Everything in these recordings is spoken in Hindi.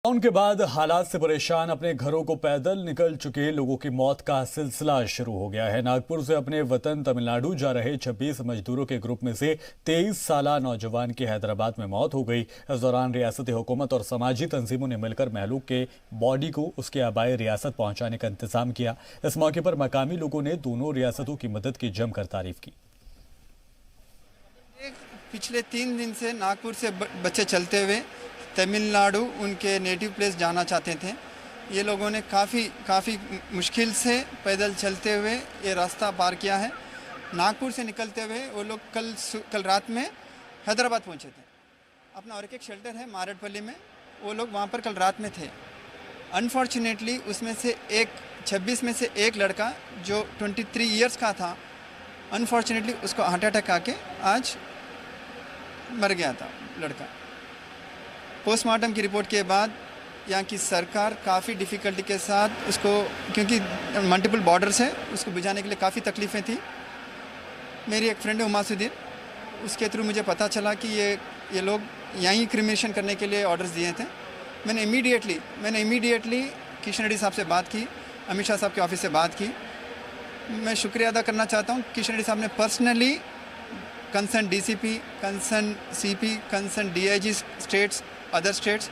लॉकडाउन के बाद हालात से परेशान अपने घरों को पैदल निकल चुके लोगों की मौत का सिलसिला शुरू हो गया है। नागपुर से अपने वतन तमिलनाडु जा रहे 26 मजदूरों के ग्रुप में से 23 साला नौजवान की हैदराबाद में मौत हो गई। इस दौरान रियासती हुकूमत और समाजी तंजीमों ने मिलकर महलूक के बॉडी को उसके आबाई रियासत पहुंचाने का इंतजाम किया। इस मौके पर मकामी लोगों ने दोनों रियासतों की मदद की जमकर तारीफ की। पिछले 3 दिन से नागपुर से बच्चे चलते हुए तमिलनाडु उनके नेटिव प्लेस जाना चाहते थे। ये लोगों ने काफ़ी मुश्किल से पैदल चलते हुए ये रास्ता पार किया है। नागपुर से निकलते हुए वो लोग कल रात में हैदराबाद पहुंचे थे। अपना और एक शेल्टर है मारेडपल्ली में, वो लोग वहाँ पर कल रात में थे। अनफॉर्चुनेटली उसमें से 26 में से एक लड़का जो 23 इयर्स का था, अनफॉर्चुनेटली उसको हार्ट अटैक आके आज मर गया था लड़का। पोस्टमार्टम की रिपोर्ट के बाद यहाँ की सरकार काफ़ी डिफ़िकल्टी के साथ उसको, क्योंकि मल्टीपल बॉर्डर्स है, उसको बुझाने के लिए काफ़ी तकलीफ़ें थी। मेरी एक फ्रेंड है उमासुद्दीन, उसके थ्रू मुझे पता चला कि ये लोग यहीं क्रिमिनेशन करने के लिए ऑर्डर्स दिए थे। मैंने इमीडिएटली किशन रेड्डी साहब से बात की, अमित शाह साहब के ऑफिस से बात की। मैं शुक्रिया अदा करना चाहता हूँ, किशन रेड्डी साहब ने personally concern DCP, concern CP, concern DIG states, other states,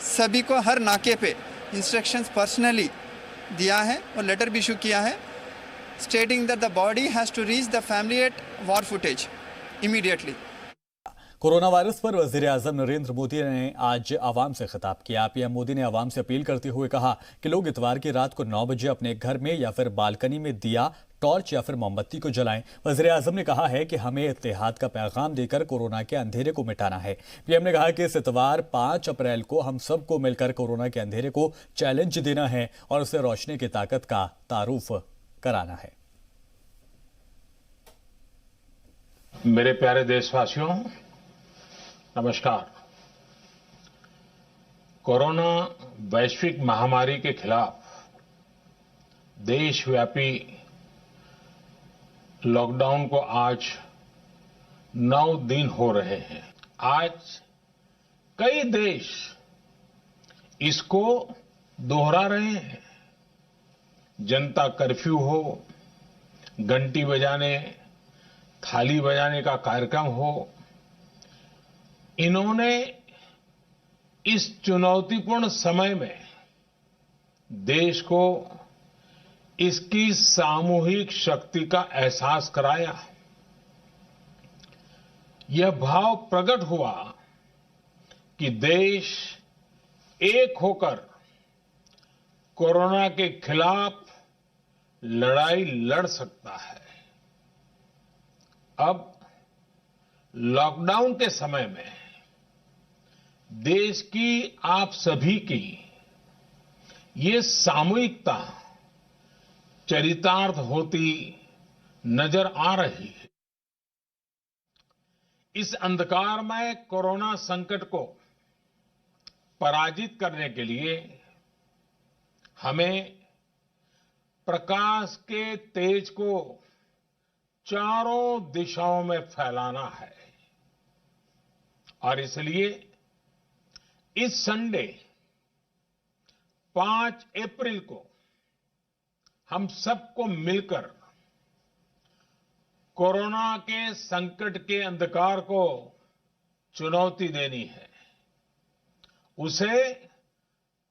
सभी को हर नाके पे इंस्ट्रक्शंस पर्सनली दिया है और लेटर भी इशू किया है, stating that the body has to reach the family at war footage immediately. Corona virus पर वजीर आजम नरेंद्र मोदी ने आज आवाम से खिताब किया। पीएम मोदी ने आवाम से अपील करते हुए कहा कि लोग इतवार की रात को 9 बजे अपने घर में या फिर बालकनी में दिया, टॉर्च या फिर मोमबत्ती को जलाएं। वजीर आजम ने कहा है कि हमें इत्तेहाद का पैगाम देकर कोरोना के अंधेरे को मिटाना है। पीएम ने कहा कि इस इतवार 5 अप्रैल को हम सबको मिलकर कोरोना के अंधेरे को चैलेंज देना है और उसे रोशनी की ताकत का तारुफ कराना है। मेरे प्यारे देशवासियों, नमस्कार। कोरोना वैश्विक महामारी के खिलाफ देशव्यापी लॉकडाउन को आज 9 दिन हो रहे हैं। आज कई देश इसको दोहरा रहे हैं। जनता कर्फ्यू हो, घंटी बजाने, थाली बजाने का कार्यक्रम हो, इन्होंने इस चुनौतीपूर्ण समय में देश को इसकी सामूहिक शक्ति का एहसास कराया। यह भाव प्रकट हुआ कि देश एक होकर कोरोना के खिलाफ लड़ाई लड़ सकता है। अब लॉकडाउन के समय में देश की आप सभी की ये सामूहिकता चरितार्थ होती नजर आ रही है। इस अंधकारमय कोरोना संकट को पराजित करने के लिए हमें प्रकाश के तेज को चारों दिशाओं में फैलाना है और इसलिए इस संडे 5 अप्रैल को हम सबको मिलकर कोरोना के संकट के अंधकार को चुनौती देनी है, उसे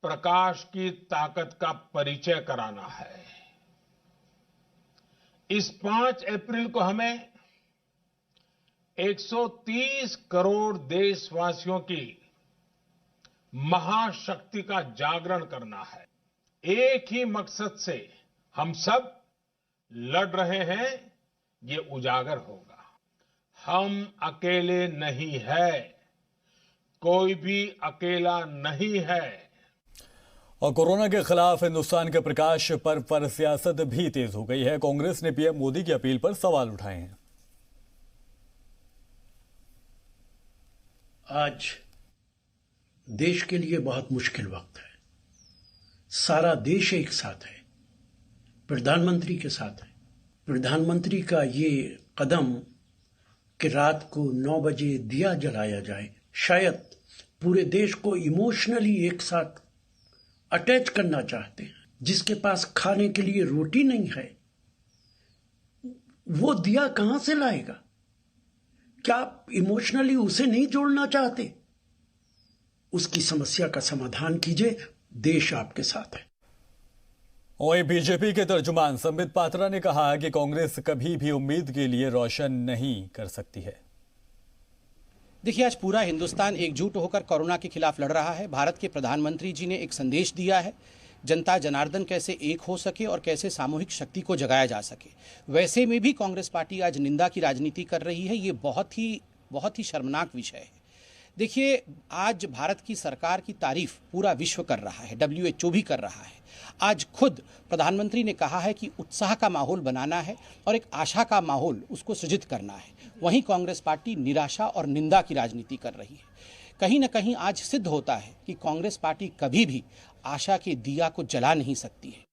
प्रकाश की ताकत का परिचय कराना है। इस 5 अप्रैल को हमें 130 करोड़ देशवासियों की महाशक्ति का जागरण करना है। एक ही मकसद से हम सब लड़ रहे हैं, ये उजागर होगा। हम अकेले नहीं है, कोई भी अकेला नहीं है। और कोरोना के खिलाफ हिंदुस्तान के प्रकाश पर्व पर सियासत भी तेज हो गई है। कांग्रेस ने पीएम मोदी की अपील पर सवाल उठाए हैं। आज देश के लिए बहुत मुश्किल वक्त है। सारा देश एक साथ है, प्रधानमंत्री के साथ है। प्रधानमंत्री का ये कदम कि रात को 9 बजे दिया जलाया जाए, शायद पूरे देश को इमोशनली एक साथ अटैच करना चाहते हैं। जिसके पास खाने के लिए रोटी नहीं है वो दिया कहां से लाएगा? क्या आप इमोशनली उसे नहीं जोड़ना चाहते? उसकी समस्या का समाधान कीजिए, देश आपके साथ है। वहीं बीजेपी के तर्जुमान संबित पात्रा ने कहा कि कांग्रेस कभी भी उम्मीद के लिए रोशन नहीं कर सकती है। देखिए, आज पूरा हिंदुस्तान एकजुट होकर कोरोना के खिलाफ लड़ रहा है। भारत के प्रधानमंत्री जी ने एक संदेश दिया है, जनता जनार्दन कैसे एक हो सके और कैसे सामूहिक शक्ति को जगाया जा सके। वैसे में भी कांग्रेस पार्टी आज निंदा की राजनीति कर रही है। ये बहुत ही शर्मनाक विषय है। देखिए, आज भारत की सरकार की तारीफ पूरा विश्व कर रहा है, WHO भी कर रहा है। आज खुद प्रधानमंत्री ने कहा है कि उत्साह का माहौल बनाना है और एक आशा का माहौल उसको सृजित करना है। वहीं कांग्रेस पार्टी निराशा और निंदा की राजनीति कर रही है। कहीं न कहीं आज सिद्ध होता है कि कांग्रेस पार्टी कभी भी आशा के दिया को जला नहीं सकती है।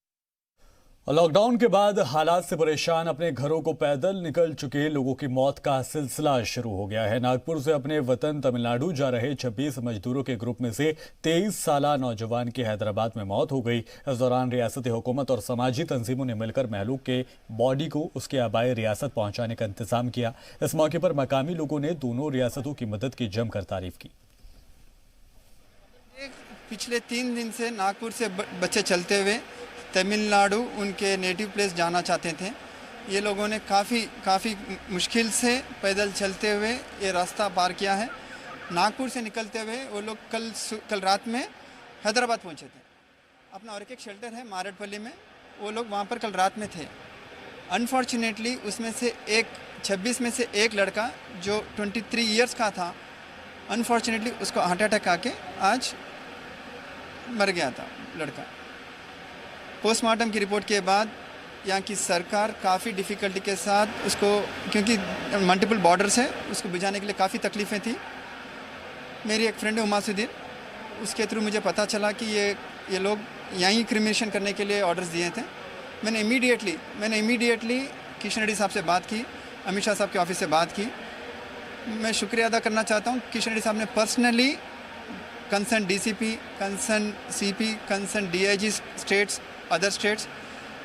लॉकडाउन के बाद हालात से परेशान अपने घरों को पैदल निकल चुके लोगों की मौत का सिलसिला शुरू हो गया है। नागपुर से अपने वतन तमिलनाडु जा रहे 26 मजदूरों के ग्रुप में से 23 साला नौजवान की हैदराबाद में मौत हो गई। इस दौरान रियासती हुकूमत और समाजी तंजीमों ने मिलकर महलूक के बॉडी को उसके आबाई रियासत पहुंचाने का इंतजाम किया। इस मौके पर मकामी लोगों ने दोनों रियासतों की मदद की जमकर तारीफ की। पिछले 3 दिन से नागपुर से बच्चे चलते हुए तमिलनाडु उनके नेटिव प्लेस जाना चाहते थे। ये लोगों ने काफ़ी मुश्किल से पैदल चलते हुए ये रास्ता पार किया है। नागपुर से निकलते हुए वो लोग कल रात में हैदराबाद पहुंचे थे। अपना और एक शेल्टर है मारेडपल्ली में, वो लोग वहाँ पर कल रात में थे। अनफॉर्चुनेटली उसमें से 26 में से एक लड़का जो 23 ईयर्स का था, अनफॉर्चुनेटली उसको हार्ट अटैक आके आज मर गया था लड़का। पोस्टमार्टम की रिपोर्ट के बाद यहाँ की सरकार काफ़ी डिफ़िकल्टी के साथ उसको, क्योंकि मल्टीपल बॉर्डर्स है, उसको बुझाने के लिए काफ़ी तकलीफ़ें थी। मेरी एक फ्रेंड है उमासुद्दीन, उसके थ्रू मुझे पता चला कि ये लोग यहीं क्रिमिनेशन करने के लिए ऑर्डर्स दिए थे। मैंने इमीडिएटली किशन रेड्डी साहब से बात की, अमित शाह साहब के ऑफिस से बात की। मैं शुक्रिया अदा करना चाहता हूँ, किशन रेड्डी साहब ने personally concern DCP, concern CP, concern DIG states, other states,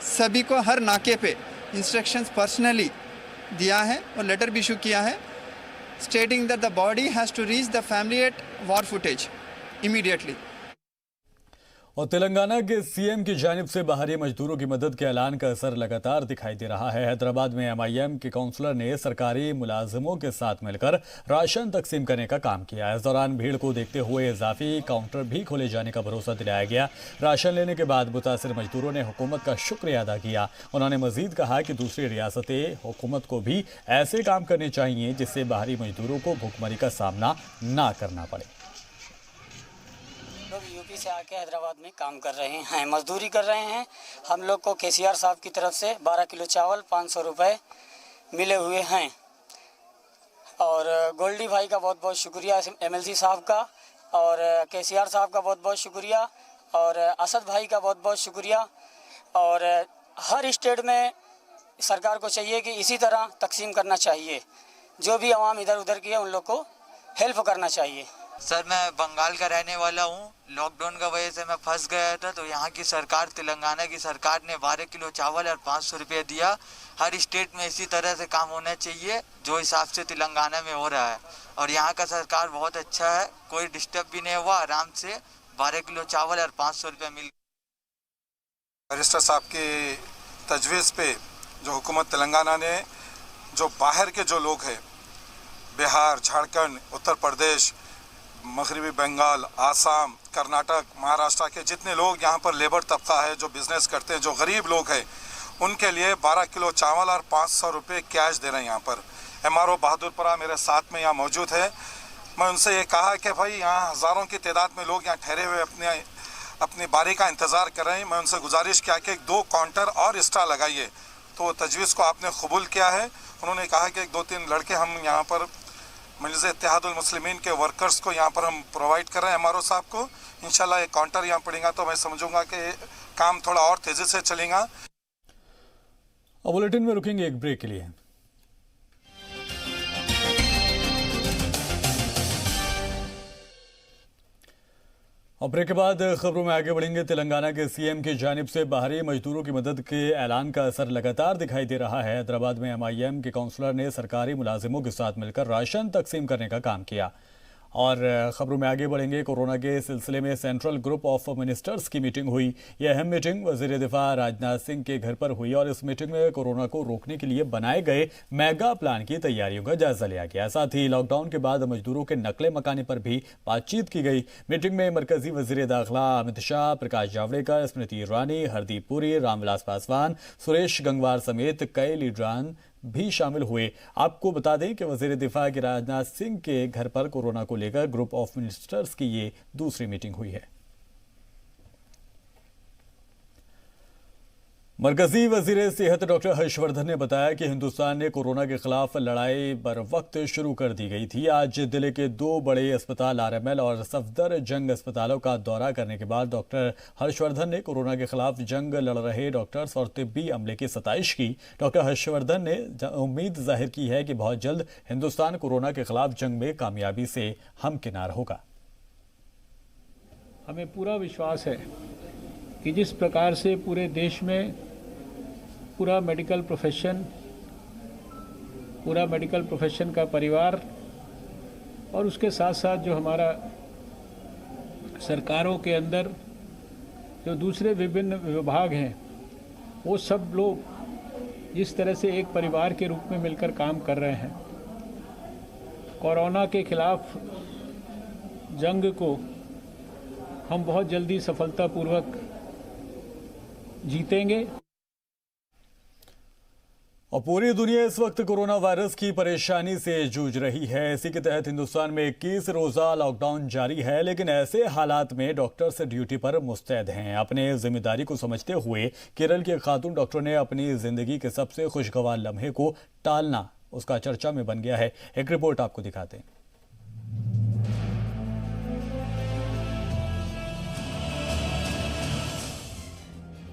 सभी को हर नाके पे इंस्ट्रक्शंस पर्सनली दिया है और लेटर भी इशू किया है, stating that the body has to reach the family at war footage immediately. और तेलंगाना के CM की जानिब से बाहरी मजदूरों की मदद के ऐलान का असर लगातार दिखाई दे रहा है। हैदराबाद में MIM के काउंसलर ने सरकारी मुलाजिमों के साथ मिलकर राशन तकसीम करने का काम किया। इस दौरान भीड़ को देखते हुए इजाफी काउंटर भी खोले जाने का भरोसा दिलाया गया। राशन लेने के बाद मुतासिर मजदूरों ने हुकूमत का शुक्रिया अदा किया। उन्होंने मजीद कहा कि दूसरी रियासतें हुकूमत को भी ऐसे काम करने चाहिए जिससे बाहरी मजदूरों को भुखमरी का सामना ना करना पड़े। लोग यूपी से आके हैदराबाद में काम कर रहे हैं, मजदूरी कर रहे हैं। हम लोग को KCR साहब की तरफ से 12 किलो चावल 500 रुपये मिले हुए हैं। और गोल्डी भाई का बहुत बहुत शुक्रिया, MLC साहब का, और KCR साहब का बहुत बहुत शुक्रिया, और असद भाई का बहुत बहुत शुक्रिया। और हर स्टेट में सरकार को चाहिए कि इसी तरह तकसीम करना चाहिए। जो भी आवाम इधर उधर की है उन लोग को हेल्प करना चाहिए। सर, मैं बंगाल का रहने वाला हूँ। लॉकडाउन का वजह से मैं फंस गया था, तो यहाँ की सरकार, तेलंगाना की सरकार ने 12 किलो चावल और 500 रुपये दिया। हर स्टेट में इसी तरह से काम होना चाहिए जो हिसाब से तेलंगाना में हो रहा है। और यहाँ का सरकार बहुत अच्छा है, कोई डिस्टर्ब भी नहीं हुआ, आराम से 12 किलो चावल और 500 रुपये मिल। बैरिस्टर साहब की तजवीज़ पे जो हुकूमत तेलंगाना ने, जो बाहर के जो लोग हैं, बिहार, झारखंड, उत्तर प्रदेश, मगरबी बंगाल, आसाम, कर्नाटक, महाराष्ट्र के जितने लोग यहाँ पर लेबर तबका है, जो बिज़नेस करते हैं, जो गरीब लोग हैं, उनके लिए 12 किलो चावल और 500 रुपये कैश दे रहे हैं। यहाँ पर MRO बहादुरपुरा मेरे साथ में यहाँ मौजूद है। मैं उनसे ये कहा कि भाई यहाँ हज़ारों की तादाद में लोग यहाँ ठहरे हुए अपनी बारी का इंतज़ार कर रहे हैं। मैं उनसे गुजारिश किया कि 2 काउंटर और एक्स्ट्रा लगाइए, तो तजवीज़ को आपने कबूल किया है। उन्होंने कहा कि 2-3 लड़के हम यहाँ पर मजलिस इत्तेहादुल मुस्लिमीन के वर्कर्स को यहाँ पर हम प्रोवाइड कर रहे हैं MRO साहब को। इंशाल्लाह एक काउंटर यहाँ पड़ेगा तो मैं समझूंगा कि काम थोड़ा और तेज़ी से चलेगा। अब बुलेटिन में रुकेंगे एक ब्रेक के लिए। और ब्रेक के बाद खबरों में आगे बढ़ेंगे। तेलंगाना के सीएम की जानिब से बाहरी मजदूरों की मदद के ऐलान का असर लगातार दिखाई दे रहा है। हैदराबाद में एमआईएम के काउंसलर ने सरकारी मुलाजिमों के साथ मिलकर राशन तकसीम करने का काम किया। और खबरों में आगे बढ़ेंगे। कोरोना के सिलसिले में सेंट्रल ग्रुप ऑफ मिनिस्टर्स की मीटिंग हुई। यह अहम मीटिंग वजीर दिफा राजनाथ सिंह के घर पर हुई और इस मीटिंग में कोरोना को रोकने के लिए बनाए गए मेगा प्लान की तैयारियों का जायजा लिया गया। साथ ही लॉकडाउन के बाद मजदूरों के नकले मकाने पर भी बातचीत की गई। मीटिंग में मरकजी वजीर दाखिला अमित शाह, प्रकाश जावड़ेकर, स्मृति ईरानी, हरदीप पुरी, रामविलास पासवान, सुरेश गंगवार समेत कई लीडरान भी शामिल हुए। आपको बता दें कि वजीर दिफा के राजनाथ सिंह के घर पर कोरोना को लेकर ग्रुप ऑफ मिनिस्टर्स की ये दूसरी मीटिंग हुई है। मरकजी वजीर सेहत डॉक्टर हर्षवर्धन ने बताया कि हिंदुस्तान ने कोरोना के खिलाफ लड़ाई बर वक्त शुरू कर दी गई थी। आज दिल्ली के 2 बड़े अस्पताल आरएमएल और सफदर जंग अस्पतालों का दौरा करने के बाद डॉक्टर हर्षवर्धन ने कोरोना के खिलाफ जंग लड़ रहे डॉक्टर्स और तिब्बी अमले की सताइश की। डॉक्टर हर्षवर्धन ने उम्मीद जाहिर की है कि बहुत जल्द हिंदुस्तान कोरोना के खिलाफ जंग में कामयाबी से हमकिनार होगा। हमें पूरा विश्वास है कि जिस प्रकार से पूरे देश में पूरा मेडिकल प्रोफेशन का परिवार और उसके साथ साथ जो हमारा सरकारों के अंदर जो दूसरे विभिन्न विभाग हैं, वो सब लोग जिस तरह से एक परिवार के रूप में मिलकर काम कर रहे हैं, कोरोना के खिलाफ जंग को हम बहुत जल्दी सफलतापूर्वक जीतेंगे। और पूरी दुनिया इस वक्त कोरोना वायरस की परेशानी से जूझ रही है। इसी के तहत हिंदुस्तान में 21 रोजा लॉकडाउन जारी है, लेकिन ऐसे हालात में डॉक्टर्स ड्यूटी पर मुस्तैद हैं। अपने जिम्मेदारी को समझते हुए केरल के खातून डॉक्टर ने अपनी जिंदगी के सबसे खुशगवार लम्हे को टालना उसका चर्चा में बन गया है। एक रिपोर्ट आपको दिखाते हैं।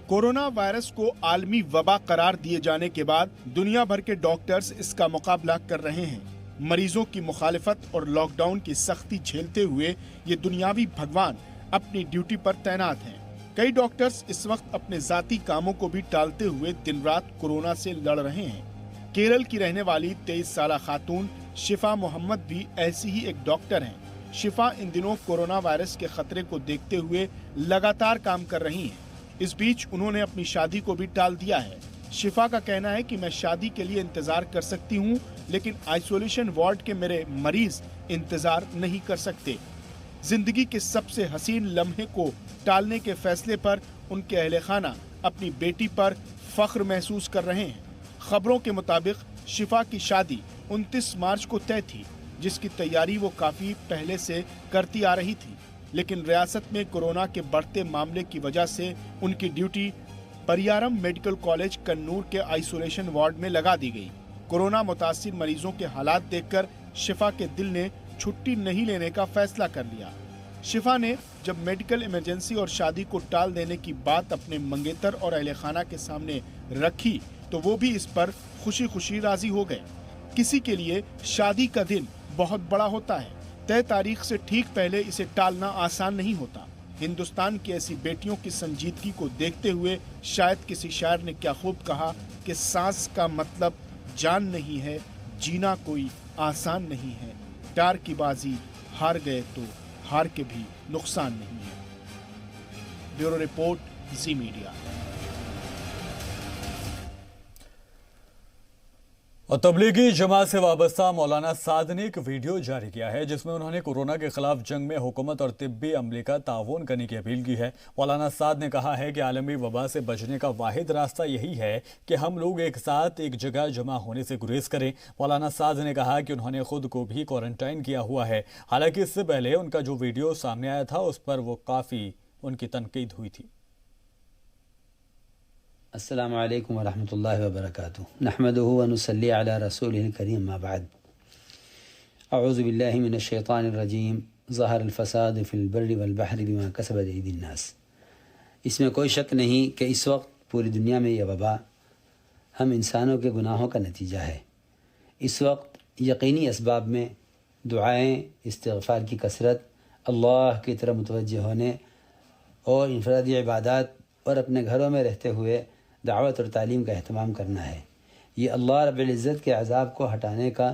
कोरोना वायरस को आलमी वबा करार दिए जाने के बाद दुनिया भर के डॉक्टर्स इसका मुकाबला कर रहे हैं। मरीजों की मुखालिफत और लॉकडाउन की सख्ती झेलते हुए ये दुनियावी भगवान अपनी ड्यूटी पर तैनात हैं। कई डॉक्टर्स इस वक्त अपने जाती कामों को भी टालते हुए दिन रात कोरोना से लड़ रहे हैं। केरल की रहने वाली 23 साला खातून शिफा मोहम्मद भी ऐसी ही एक डॉक्टर हैं। शिफा इन दिनों कोरोना वायरस के खतरे को देखते हुए लगातार काम कर रही हैं। इस बीच उन्होंने अपनी शादी को भी टाल दिया है। शिफा का कहना है कि मैं शादी के लिए इंतजार कर सकती हूं, लेकिन आइसोलेशन वार्ड के मेरे मरीज इंतजार नहीं कर सकते। जिंदगी के सबसे हसीन लम्हे को टालने के फैसले पर उनके अहले खाना अपनी बेटी पर फख्र महसूस कर रहे हैं। खबरों के मुताबिक शिफा की शादी 29 मार्च को तय थी, जिसकी तैयारी वो काफी पहले से करती आ रही थी, लेकिन रियासत में कोरोना के बढ़ते मामले की वजह से उनकी ड्यूटी परियारम मेडिकल कॉलेज कन्नूर के आइसोलेशन वार्ड में लगा दी गई। कोरोना मुतासिर मरीजों के हालात देखकर शिफा के दिल ने छुट्टी नहीं लेने का फैसला कर लिया। शिफा ने जब मेडिकल इमरजेंसी और शादी को टाल देने की बात अपने मंगेतर और अहले खाना के सामने रखी तो वो भी इस पर खुशी खुशी राजी हो गए। किसी के लिए शादी का दिन बहुत बड़ा होता है। तय तारीख से ठीक पहले इसे टालना आसान नहीं होता। हिंदुस्तान की ऐसी बेटियों की संजीदगी को देखते हुए शायद किसी शायर ने क्या खूब कहा कि सांस का मतलब जान नहीं है, जीना कोई आसान नहीं है। प्यार की बाजी हार गए तो हार के भी नुकसान नहीं है। ब्यूरो रिपोर्ट, जी मीडिया। और तबलीगी जमात से वाबस्ता मौलाना साद ने एक वीडियो जारी किया है, जिसमें उन्होंने कोरोना के खिलाफ जंग में हुकूमत और तिब्बी अमले का ताउन करने की अपील की है। मौलाना साद ने कहा है कि आलमी वबा से बचने का वाहिद रास्ता यही है कि हम लोग एक साथ एक जगह जमा होने से गुरेज करें। मौलाना साद ने कहा कि उन्होंने खुद को भी क्वारंटाइन किया हुआ है। हालांकि इससे पहले उनका जो वीडियो सामने आया था उस पर वो काफ़ी उनकी तनकीद हुई थी। अस्सलामु अलैकुम वरहमतुल्लाहि वबरकातुहू। नहमदुहु व नुसल्ली अला रसूलिल करीम मा बाद। अऊज़ु बिल्लाहि मिनश शैतानिर रजीम। ज़हरल फ़साद फ़िल बर्रि वल बहरि बिमा कसबत अयदीन नास। इसमें कोई शक नहीं कि इस वक्त पूरी दुनिया में यह वबा हम इंसानों के गुनाहों का नतीजा है। इस वक्त यकीनी असबाब में दुआएं, इस्तिग़फ़ार की कसरत अल्लाह की तरफ मुतवज्जह होने और इनफरादी इबादत और अपने घरों में रहते हुए दावत और तालीम का अहतमाम करना है। ये अल्लाह रब्बुल इज़्ज़त के अज़ाब को हटाने का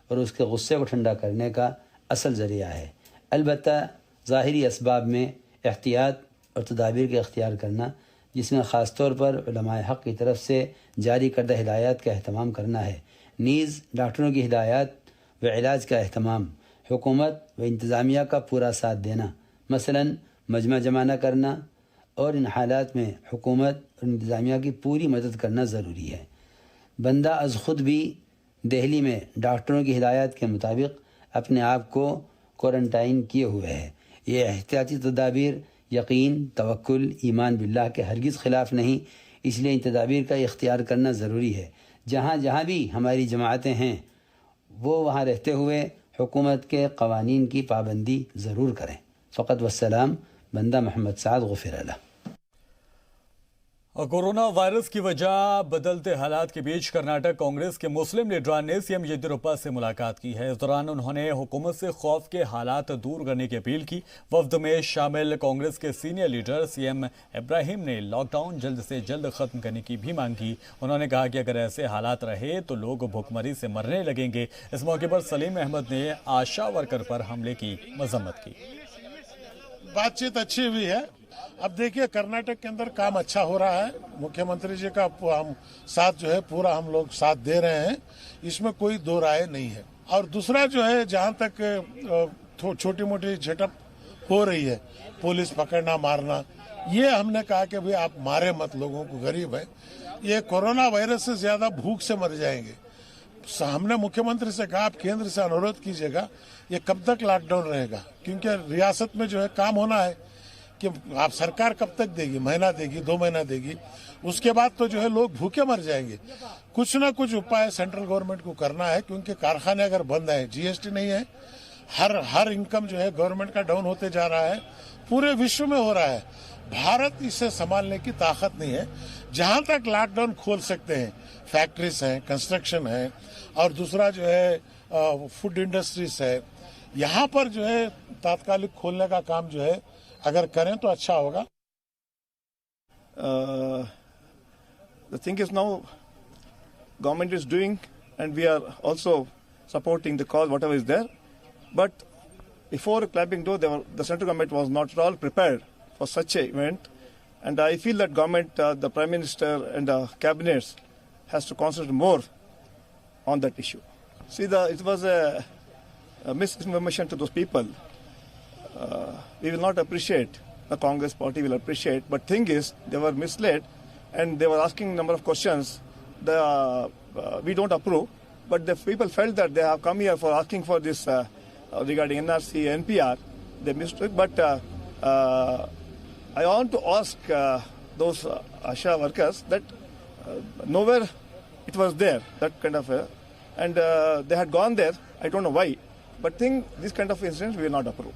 और उसके गुस्से को ठंडा करने का असल ज़रिया है। अलबत्ता ज़ाहिरी असबाब में एहतियात और तदाबीर का इख्तियार करना, जिसमें ख़ास तौर पर उलमाए हक़ की तरफ से जारी करदा हिदायत का अहतमाम करना है। नीज़ डॉक्टरों की हिदायत व इलाज का अहतमाम, हुकूमत व इंतज़ामिया का पूरा साथ देना, मसलन मजमा जमा न करना और इन हालात में हुकूमत और इंतज़ामिया की पूरी मदद करना ज़रूरी है। बंदा अज़ ख़ुद भी दिल्ली में डॉक्टरों की हिदायत के मुताबिक अपने आप को क्वारंटाइन किए हुए है। ये एहतियाती तदाबीर यकीन, तवक्कुल, ईमान बिल्लाह के हरगिज़ ख़िलाफ़ नहीं, इसलिए इन तदाबीर का इख्तियार करना ज़रूरी है। जहाँ जहाँ भी हमारी जमातें हैं वो वहाँ रहते हुए हुकूमत के क़वानीन की पाबंदी ज़रूर करें। फ़क़त वस्सलाम, बंदा मोहम्मद साद ग़ुफ़िर लह। कोरोना वायरस की वजह बदलते हालात के बीच कर्नाटक कांग्रेस के मुस्लिम लीडरान ने सीएम येदियुरप्पा से मुलाकात की है। इस दौरान उन्होंने हुकूमत से खौफ के हालात दूर करने की अपील की। वफ्द में शामिल कांग्रेस के सीनियर लीडर सीएम इब्राहिम ने लॉकडाउन जल्द से जल्द खत्म करने की भी मांग की। उन्होंने कहा कि अगर ऐसे हालात रहे तो लोग भुखमरी से मरने लगेंगे। इस मौके पर सलीम अहमद ने आशा वर्कर पर हमले की मजम्मत की। बातचीत अच्छी हुई है। अब देखिए कर्नाटक के अंदर काम अच्छा हो रहा है। मुख्यमंत्री जी का हम साथ जो है पूरा हम लोग साथ दे रहे हैं, इसमें कोई दो राय नहीं है। और दूसरा जो है, जहाँ तक छोटी मोटी झटप हो रही है, पुलिस पकड़ना मारना, ये हमने कहा कि भाई आप मारे मत लोगों को, गरीब है। ये कोरोना वायरस से ज्यादा भूख से मर जाएंगे। हमने मुख्यमंत्री से कहा आप केंद्र से अनुरोध कीजिएगा ये कब तक लॉकडाउन रहेगा, क्योंकि रियासत में जो है काम होना है कि आप सरकार कब तक देगी, महीना देगी, 2 महीना देगी, उसके बाद तो जो है लोग भूखे मर जाएंगे। कुछ ना कुछ उपाय सेंट्रल गवर्नमेंट को करना है, क्योंकि कारखाने अगर बंद है, जीएसटी नहीं है, हर इनकम जो है गवर्नमेंट का डाउन होते जा रहा है, पूरे विश्व में हो रहा है। भारत इसे संभालने की ताकत नहीं है। जहां तक लॉकडाउन खोल सकते हैं, फैक्ट्रीज हैं, कंस्ट्रक्शन है, और दूसरा जो है फूड इंडस्ट्रीज है, यहाँ पर जो है तात्कालिक खोलने का काम जो है अगर करें तो अच्छा होगा। The thing is now government is doing and we are also supporting the cause whatever is there, but before clapping door the central government was not at all prepared for such an event, and I feel that government, the Prime Minister and the cabinets has to concentrate more on that issue. See, it was a misinformation to those people. We will not appreciate, the Congress party will appreciate, but thing is they were misled and they were asking number of questions we don't approve, but the people felt that they have come here for asking for this regarding NRC, NPR, they mistook. But I want to ask those ASHA workers that nowhere it was there, that kind of and they had gone there, I don't know why, but think this kind of incidents we will not approve.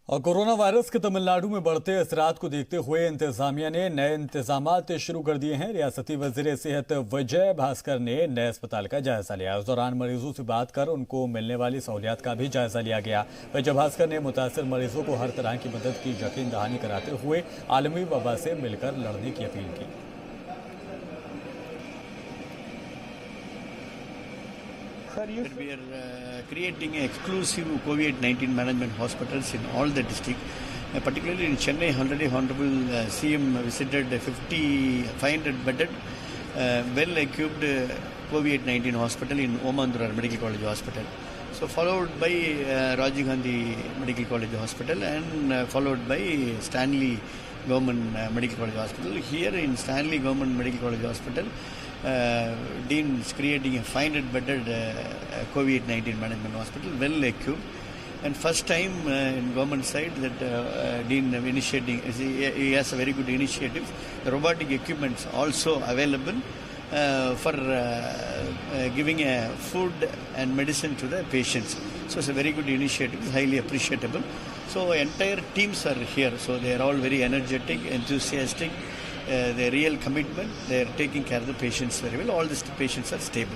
और कोरोना वायरस के तमिलनाडु में बढ़ते असरात को देखते हुए इंतजामिया ने नए इंतजामात शुरू कर दिए हैं। रियासती वजीर सेहत विजय भास्कर ने नए अस्पताल का जायजा लिया। उस दौरान मरीजों से बात कर उनको मिलने वाली सहूलियात का भी जायजा लिया गया। विजय भास्कर ने मुतासर मरीजों को हर तरह की मदद की यकीन दहानी कराते हुए आलमी वबा से मिलकर लड़ने की अपील की। We are creating exclusive COVID-19 management hospitals in all the districts, particularly in Chennai. Already Honorable CM visited 500-bedded, well-equipped COVID-19 hospital in Omandura Medical College Hospital. So followed by Rajiv Gandhi Medical College Hospital and followed by Stanley Government Medical College Hospital. Here in Stanley Government Medical College Hospital, Dean is creating a 500-bedded COVID-19 management hospital, well equipped, and first time in government side that Dean initiating. He has a very good initiative. The robotic equipments also available for giving food and medicine to the patients. So it's a very good initiative, highly appreciable. So entire teams are here. So they are all very energetic, enthusiastic. Their real commitment, they are taking care of the patients very well. All the patients are stable.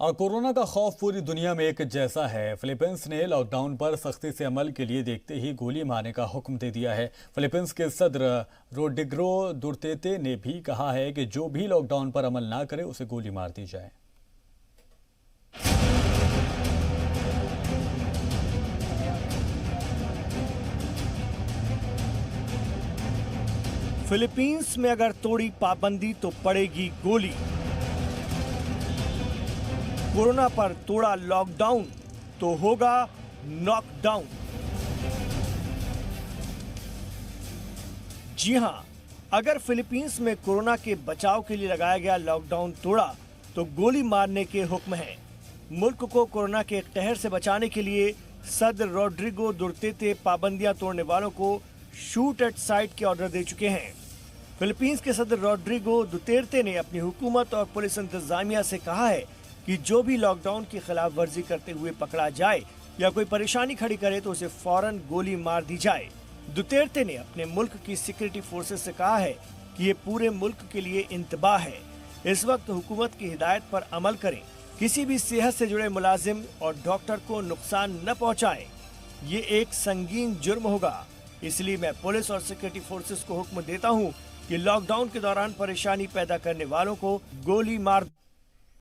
और कोरोना का खौफ पूरी दुनिया में एक जैसा है। फिलीपींस ने लॉकडाउन पर सख्ती से अमल के लिए देखते ही गोली मारने का हुक्म दे दिया है। फिलीपींस के सदर रोड्रिगो दुर्तेते ने भी कहा है कि जो भी लॉकडाउन पर अमल ना करे उसे गोली मार दी जाए। फिलीपींस में अगर तोड़ी पाबंदी तो पड़ेगी गोली। कोरोना पर तोड़ा लॉकडाउन तो होगा नॉकडाउन। जी हां, अगर फिलीपींस में कोरोना के बचाव के लिए लगाया गया लॉकडाउन तोड़ा तो गोली मारने के हुक्म हैं। मुल्क को कोरोना के कहर से बचाने के लिए सदर रोड्रिगो दुर्तेते पाबंदियां तोड़ने वालों को शूट एट साइट के ऑर्डर दे चुके हैं। फिलीपींस के सदर रोड्रिगो दुतेर्ते ने अपनी हुकूमत और पुलिस इंतजामिया से कहा है कि जो भी लॉकडाउन की खिलाफ वर्जी करते हुए पकड़ा जाए या कोई परेशानी खड़ी करे तो उसे फौरन गोली मार दी जाए। दुतेर्ते ने अपने मुल्क की सिक्योरिटी फोर्सेस से कहा है कि ये पूरे मुल्क के लिए इंतबाह है। इस वक्त हुकूमत की हिदायत पर अमल करें, किसी भी सेहत से जुड़े मुलाजिम और डॉक्टर को नुकसान न पहुँचाएं। ये एक संगीन जुर्म होगा, इसलिए मैं पुलिस और सिक्योरिटी फोर्सेस को हुक्म देता हूँ कि लॉकडाउन के दौरान परेशानी पैदा करने वालों को गोली मार